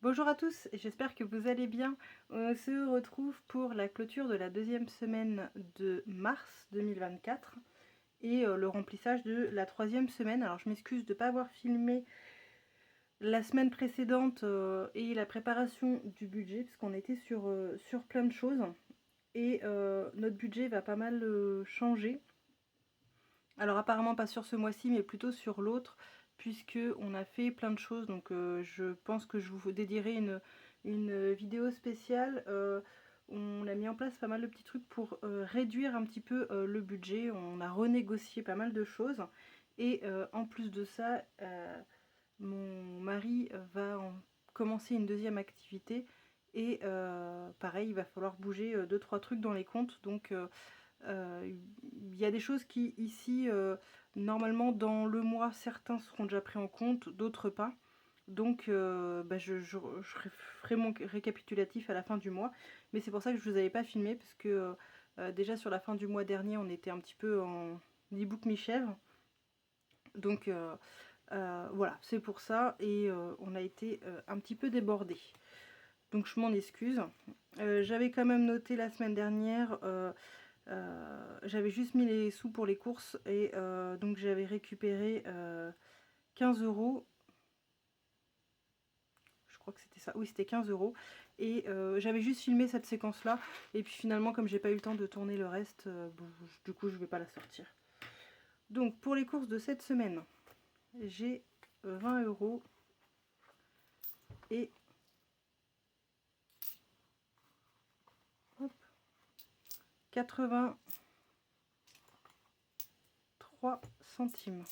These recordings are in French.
Bonjour à tous, j'espère que vous allez bien. On se retrouve pour la clôture de la deuxième semaine de mars 2024 et le remplissage de la troisième semaine. Alors je m'excuse de ne pas avoir filmé la semaine précédente et la préparation du budget parce qu'on était sur plein de choses et notre budget va pas mal changer. Alors apparemment pas sur ce mois-ci mais plutôt sur l'autre puisque on a fait plein de choses, donc je pense que je vous dédierai une vidéo spéciale. On a mis en place pas mal de petits trucs pour réduire un petit peu le budget. On a renégocié pas mal de choses et en plus de ça, mon mari va commencer une deuxième activité et pareil, il va falloir bouger 2-3 trucs dans les comptes, donc il y a des choses qui ici normalement dans le mois certains seront déjà pris en compte, d'autres pas, donc je ferai mon récapitulatif à la fin du mois, mais c'est pour ça que je ne vous avais pas filmé parce que déjà sur la fin du mois dernier on était un petit peu en e-book mi-chèvre, donc voilà, c'est pour ça, et on a été un petit peu débordé, donc je m'en excuse. J'avais quand même noté la semaine dernière, j'avais juste mis les sous pour les courses et donc j'avais récupéré 15 €. Je crois que c'était ça. Oui, c'était 15 €. Et j'avais juste filmé cette séquence là. Et puis finalement, comme j'ai pas eu le temps de tourner le reste, du coup, je vais pas la sortir. Donc pour les courses de cette semaine, j'ai 20 € et hop, 83 centimes.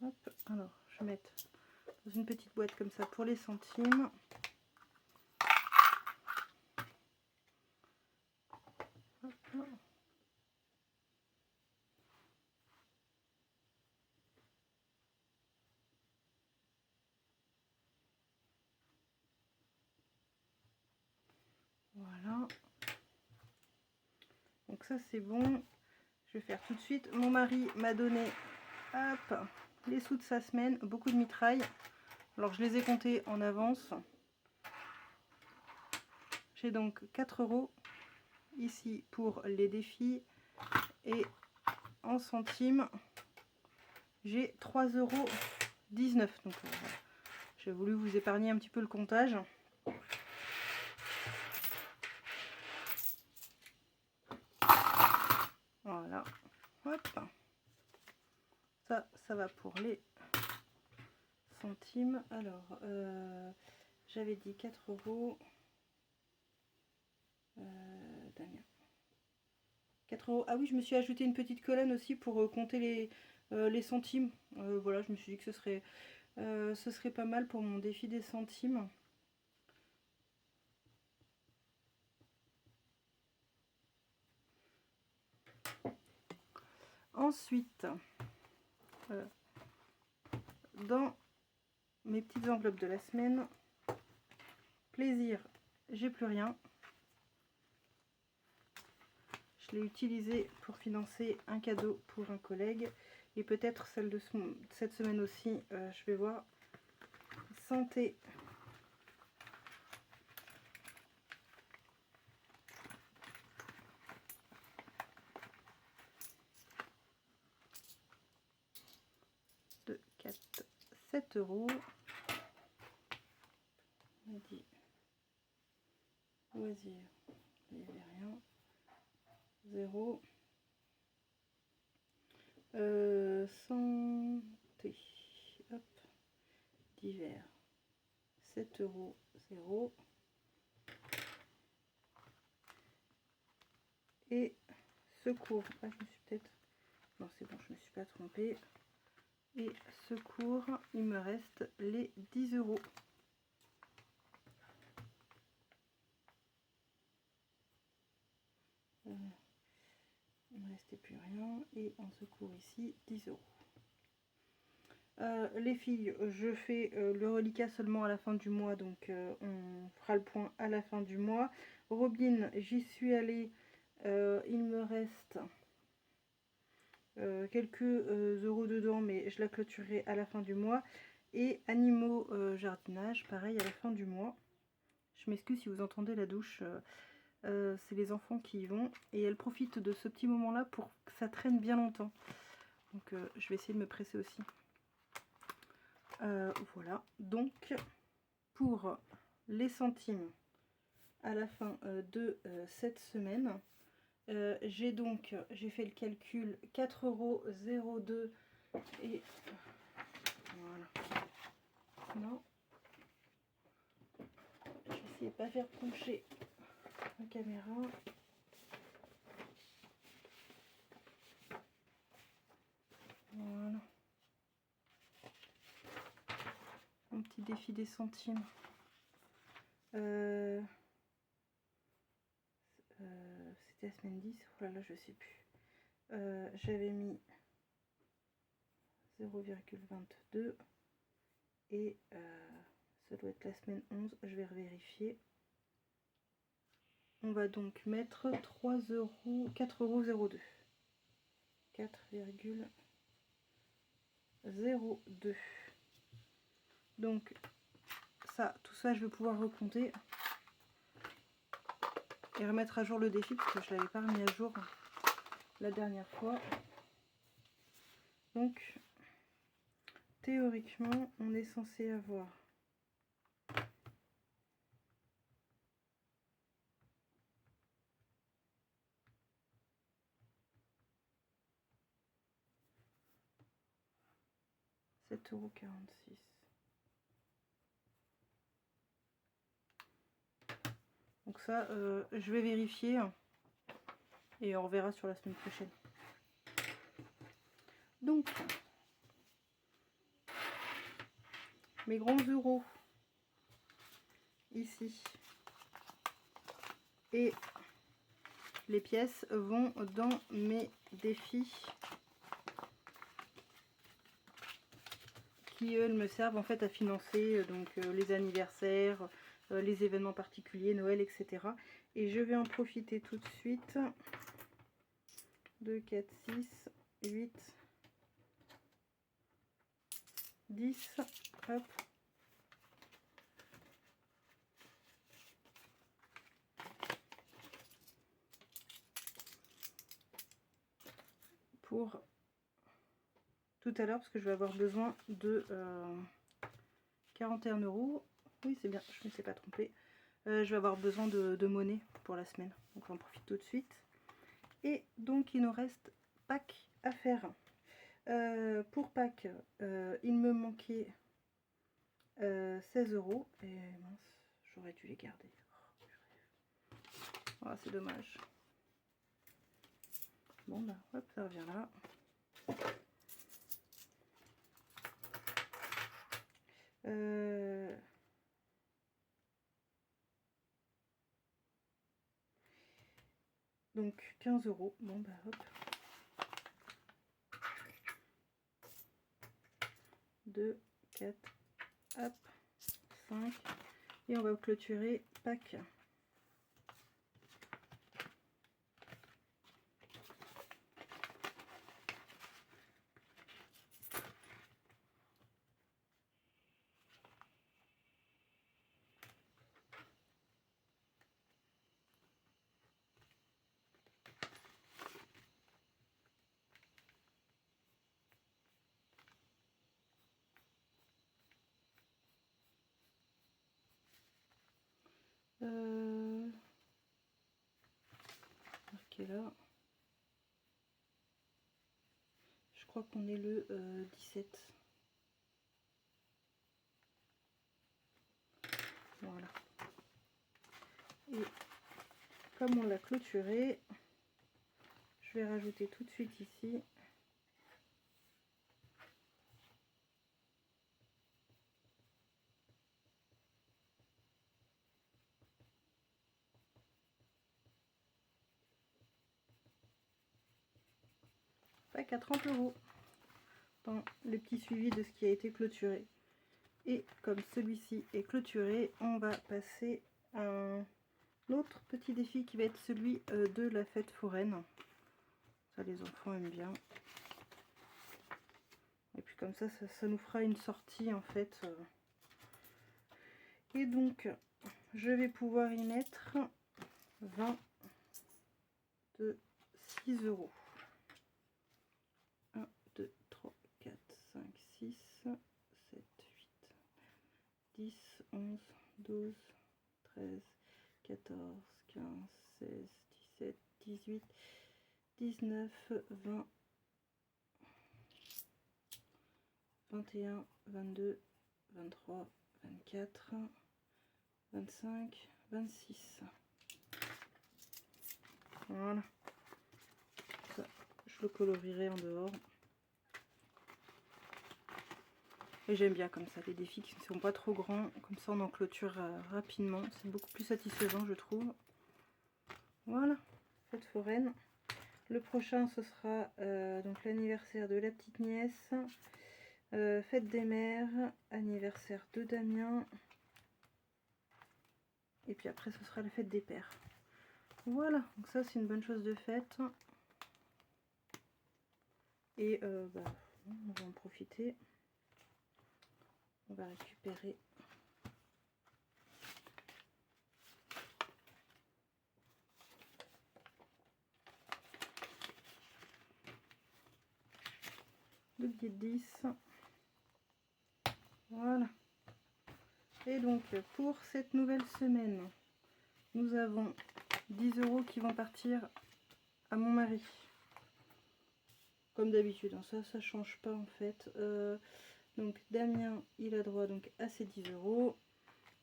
Hop, alors je vais mettre dans une petite boîte comme ça pour les centimes. Hop, hop. Voilà. Donc ça c'est bon. Je vais faire tout de suite. Mon mari m'a donné, hop, les sous de sa semaine, beaucoup de mitraille. Alors je les ai comptés en avance. J'ai donc 4 € ici pour les défis et en centimes j'ai 3,19 €. Donc j'ai voulu vous épargner un petit peu le comptage. Voilà, hop, ça va pour les centimes. Alors j'avais dit 4 €. Damien. 4 €. Ah oui, je me suis ajouté une petite colonne aussi pour compter les centimes. Voilà, je me suis dit que ce serait pas mal pour mon défi des centimes. Ensuite, dans mes petites enveloppes de la semaine, plaisir, j'ai plus rien. Je l'ai utilisé pour financer un cadeau pour un collègue et peut-être celle de cette semaine aussi, je vais voir. Santé. De 4, 7 €. On a dit loisir, il n'y avait rien. 0. Santé. Hop. Divers. 7 €. 0. Et secours. Ah, je me suis peut-être... Non, c'est bon, je ne me suis pas trompée. Et secours, il me reste les 10 €. Il ne me restait plus rien. Et en secours ici, 10 €. Les filles, je fais le reliquat seulement à la fin du mois, donc on fera le point à la fin du mois. Robin, j'y suis allée, il me reste quelques euros dedans, mais je la clôturerai à la fin du mois. Et animaux jardinage, pareil à la fin du mois. Je m'excuse si vous entendez la douche, c'est les enfants qui y vont. Et elles profitent de ce petit moment-là pour que ça traîne bien longtemps. Donc je vais essayer de me presser aussi. Voilà, donc pour les centimes à la fin de cette semaine, j'ai fait le calcul 4,02 € et voilà. Non, je vais essayer de pas faire pencher la caméra. Voilà. Un petit défi des centimes. C'était la semaine 10. Oh là là, je sais plus. J'avais mis 0,22 et ça doit être la semaine 11. Je vais revérifier. On va donc mettre 3 €, 4,02 €. 4,02. Donc ça, tout ça, je vais pouvoir recompter et remettre à jour le défi parce que je l'avais pas remis à jour la dernière fois. Donc théoriquement, on est censé avoir 7,46 €. Donc ça, je vais vérifier et on reverra sur la semaine prochaine. Donc, mes grands euros ici et les pièces vont dans mes défis qui eux me servent en fait à financer donc les anniversaires, les événements particuliers, Noël, etc. Et je vais en profiter tout de suite. 2, 4, 6, 8, 10, hop. Pour tout à l'heure, parce que je vais avoir besoin de 41 €. Oui, c'est bien, je ne me suis pas trompée. Je vais avoir besoin de monnaie pour la semaine. Donc on en profite tout de suite. Et donc il nous reste Pâques à faire. Pour Pâques, il me manquait 16 €. Et mince, j'aurais dû les garder. Oh, c'est dommage. Bon bah hop, ça revient là. Donc 15 €. Bon bah hop. 2, 4, hop, 5. Et on va clôturer Pâques. Marqué là. Je crois qu'on est le 17. Voilà. Et comme on l'a clôturé, je vais rajouter tout de suite ici. Pack à 30 € dans le petit suivi de ce qui a été clôturé. Et comme celui-ci est clôturé, on va passer à un autre petit défi qui va être celui de la fête foraine. Ça, les enfants aiment bien. Et puis comme ça nous fera une sortie en fait. Et donc je vais pouvoir y mettre 20 de 6 €. 1, 2, 3, 4, 5, 6, 7, 8, 10, 11, 12, 13, 14, 15, 16, 17, 18, 19, 20, 21, 22, 23, 24, 25, 26. Voilà. Ça, je le colorierai en dehors. Et j'aime bien comme ça, les défis qui ne sont pas trop grands. Comme ça, on en clôture rapidement. C'est beaucoup plus satisfaisant, je trouve. Voilà, fête foraine. Le prochain, ce sera donc l'anniversaire de la petite nièce. Fête des mères, anniversaire de Damien. Et puis après, ce sera la fête des pères. Voilà, donc ça, c'est une bonne chose de fête. Et bah, on va en profiter. On va récupérer le billet de 10. Voilà. Et donc, pour cette nouvelle semaine, nous avons 10 € qui vont partir à mon mari. Comme d'habitude, hein, ça change pas en fait. Donc Damien, il a droit donc à ses 10 €.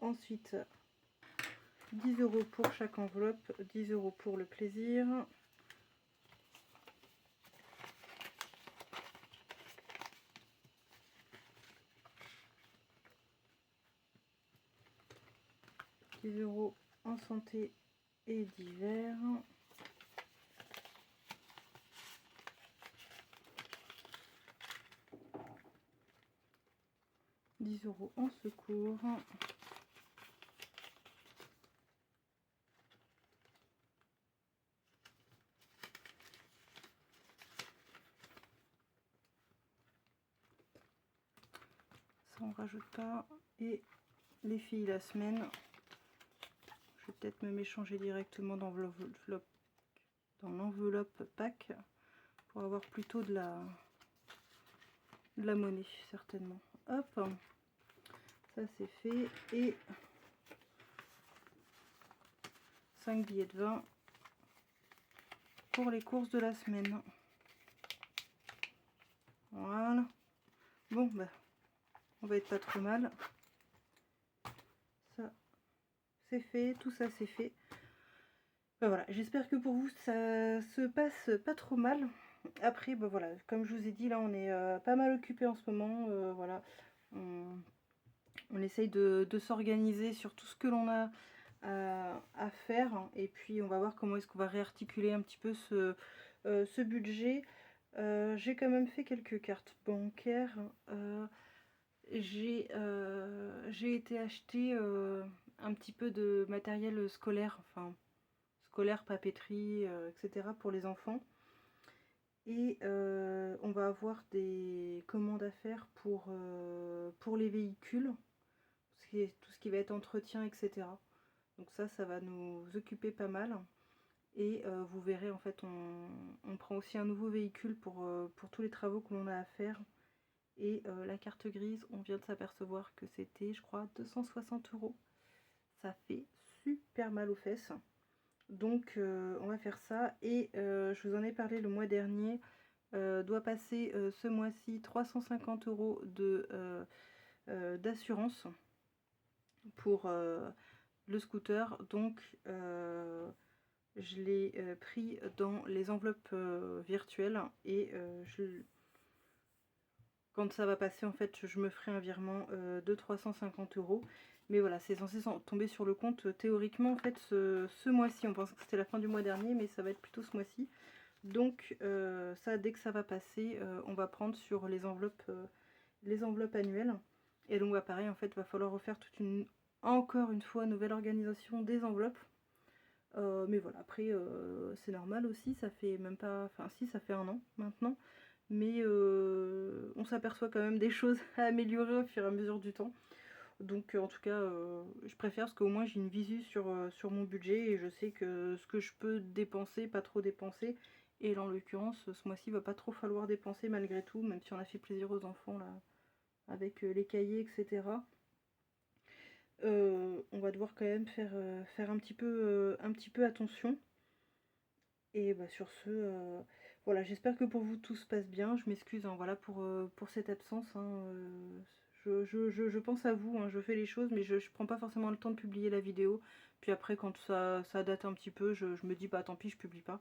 Ensuite, 10 € pour chaque enveloppe, 10 € pour le plaisir. €10 en santé et divers. 10 € en secours. Ça on rajoute pas. Et les filles la semaine. Je vais peut-être même échanger directement dans l'enveloppe pack pour avoir plutôt de la monnaie certainement. Hop, ça c'est fait. Et 5 billets de 20 pour les courses de la semaine. Voilà. Bon, bah, on va être pas trop mal. Ça, c'est fait. Tout ça, c'est fait. Ben voilà, j'espère que pour vous, ça se passe pas trop mal. Après, ben voilà, comme je vous ai dit, là, on est pas mal occupé en ce moment. Voilà, on essaye de s'organiser sur tout ce que l'on a à faire. Et puis, on va voir comment est-ce qu'on va réarticuler un petit peu ce budget. J'ai quand même fait quelques cartes bancaires. J'ai été acheter un petit peu de matériel scolaire, enfin scolaire, papeterie, etc. pour les enfants. Et on va avoir des commandes à faire pour les véhicules, tout ce qui va être entretien, etc. Donc ça va nous occuper pas mal. Et vous verrez, en fait, on prend aussi un nouveau véhicule pour tous les travaux que l'on a à faire. Et la carte grise, on vient de s'apercevoir que c'était, je crois, 260 €. Ça fait super mal aux fesses. Donc on va faire ça. Et je vous en ai parlé le mois dernier. Doit passer ce mois-ci 350 € d'assurance pour le scooter. Donc je l'ai pris dans les enveloppes virtuelles. Et quand ça va passer, en fait, je me ferai un virement de 350 €. Mais voilà, c'est censé tomber sur le compte théoriquement, en fait, ce mois-ci. On pense que c'était la fin du mois dernier, mais ça va être plutôt ce mois-ci. Donc, ça, dès que ça va passer, on va prendre sur les enveloppes annuelles. Et donc, bah, pareil, en fait, il va falloir refaire encore une fois, nouvelle organisation des enveloppes. Mais voilà, après, c'est normal aussi, ça fait même pas... Enfin, si, ça fait 1 an maintenant mais on s'aperçoit quand même des choses à améliorer au fur et à mesure du temps. Donc en tout cas, je préfère parce qu'au moins j'ai une visu sur mon budget et je sais que ce que je peux dépenser, pas trop dépenser. Et là en l'occurrence, ce mois-ci, il va pas trop falloir dépenser malgré tout, même si on a fait plaisir aux enfants là, avec les cahiers, etc. On va devoir quand même faire un petit peu attention. Et bah, sur ce, voilà, j'espère que pour vous tout se passe bien. Je m'excuse hein, voilà, pour cette absence. Hein, je pense à vous, hein, je fais les choses, mais je prends pas forcément le temps de publier la vidéo. Puis après, quand ça date un petit peu, je me dis, bah tant pis, je publie pas.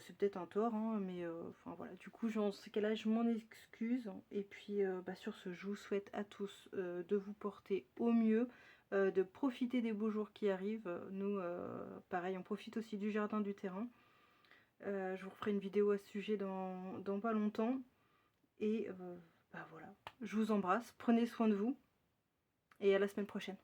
C'est peut-être un tort, hein, mais enfin voilà. Du coup, dans ce cas-là, je m'en excuse. Et puis, bah, sur ce, je vous souhaite à tous de vous porter au mieux, de profiter des beaux jours qui arrivent. Nous, pareil, on profite aussi du jardin du terrain. Je vous referai une vidéo à ce sujet dans pas longtemps. Et bah voilà, je vous embrasse, prenez soin de vous et à la semaine prochaine.